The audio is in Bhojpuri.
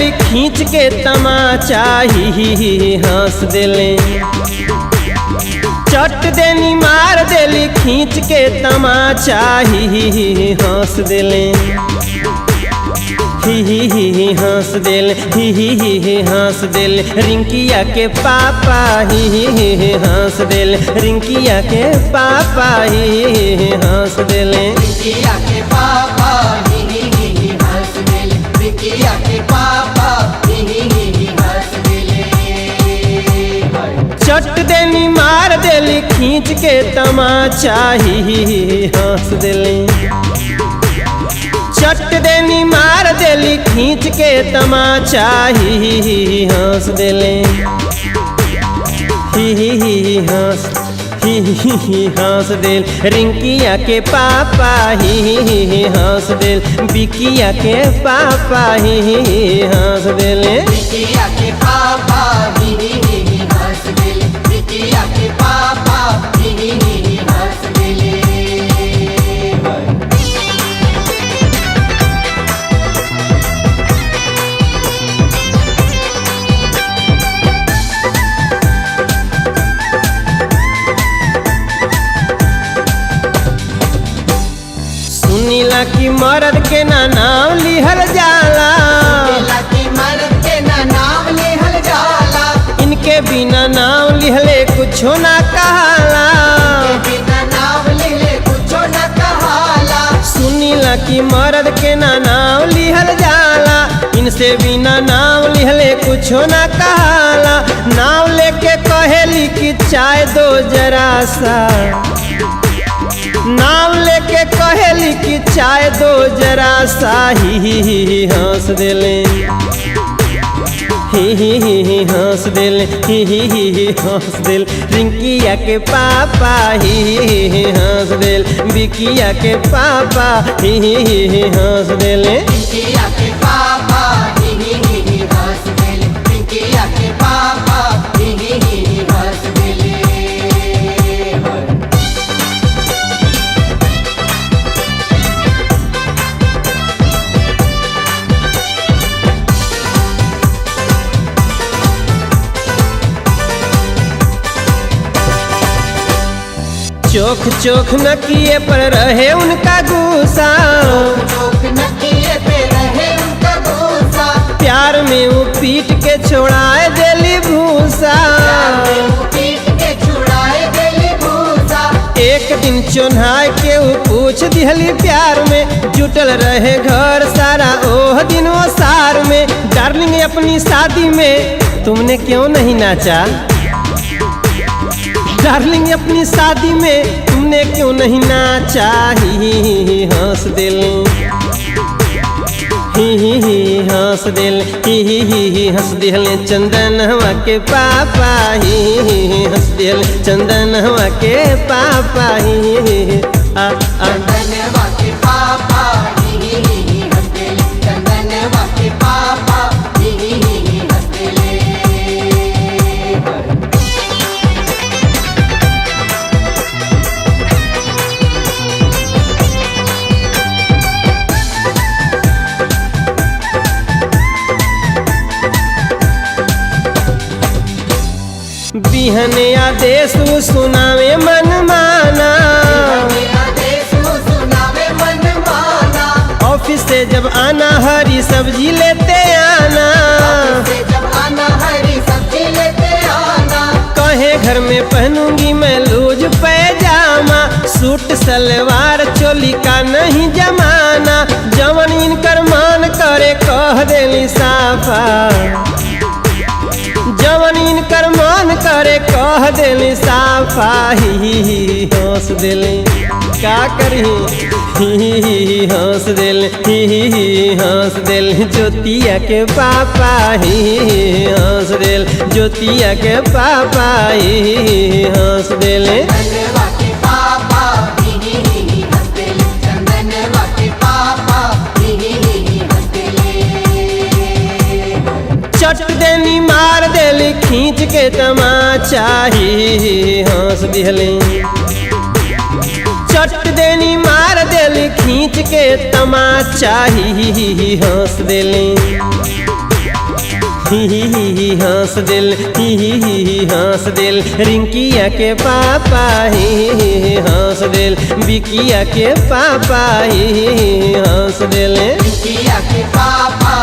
देली खींच के तमाचा ही हंस देले। चट देनी मार देली खींच के तमाचा ही हंस देले। ही हंस देल ही हंस देल रिंकिया के पापा ही हंस देल। रिंकिया के पापा ही हंस देले। रिंकिया के पापा ही हंस देले। रिंकिया के पापा ही हंस देले। चट देनी मार देली खींच के तमाचा ही हंस देले। चट देनी मार देली खींच के तमाचा ही हंस देले। ही हंस देल रिंकिया के पापा ही हंस देल। बिकिया के पापा ही हंस देले। रिंकिया के पापा ही हंस देले। रिंकिया के पापा ही हंस देले। सुनीला की मर्द के ना नाम लिहल जाला। सुनीला की मर्द के ना नाम लिहल जाला। इनके बिना नाम लिहले कुछो ना कहाला। इनके बिना नाम लिहले कुछो ना कहाला। सुनीला की मर्द के ना नाम लिहल जाला। इनसे बिना नाम लिहले कुछो ना कहाला। नाम लेके कहेली कि चाय दो जरा सा। नाम लेके कहेली कि चाय दो जरा सा ही हंस देले। ही हंस देले। ही हंस देल रिंकिया के पापा ही हंस देल। बिकिया के पापा ही हंस देले। रिंकिया के पापा ही हंस देले। रिंकिया के पापा ही हंस देले। चोख चोख न किए पर रहे उनका गुस्सा। चोख न किए पे रहे उनका गुस्सा। प्यार में वो पीट के छोड़ाए देली भूसा। पीट के छुड़ाए देली भूसा। एक दिन चोन्हाए के वो पूछ दिहली प्यार में। जुटल रहे घर सारा ओह दिन वो सार में। डार्लिंग अपनी शादी में तुमने क्यों नहीं नाचा। डार्लिंग अपनी शादी में तुमने क्यों नहीं नाचा ही हंस दिल। ही हंस दिल। ही हंस दिल चंदन हवा के पापा ही हंस दिल। चंदन हवा के पापा ही चंदनवा के पापा ही हंस देले। चंदनवा के पापा ही हंस देले। बिहने आदेश सुनावे मन माना। ऑफिस से जब आना हरी सब्जी लेते आना। कहे घर में पहनूंगी मैं लूज पैजामा। सूट सलवार चोली का नहीं जमाना। जवन इनकर मान करे कह देली साफा। जवन इनकर मान करे कह देली साफा ही हंस देली। का करी ही हंस देल। ही हंस देल ज्योतिया के पापा ही हंस देल। ज्योतिया के पापा ही हंस देले। चंदनवा के पापा ही हंस देले। चंदनवा के पापा ही हंस देले। चट देनी मार देली खींच के तमाचा ही हंस दिहले। चट देनी मार देली खींच के तमाचा ही हंस देली। ही हंस दिल ही हंस दिल रिंकिया के पापा ही हंस दिल बिकिया के पापा ही हंस दिल बिकिया के पापा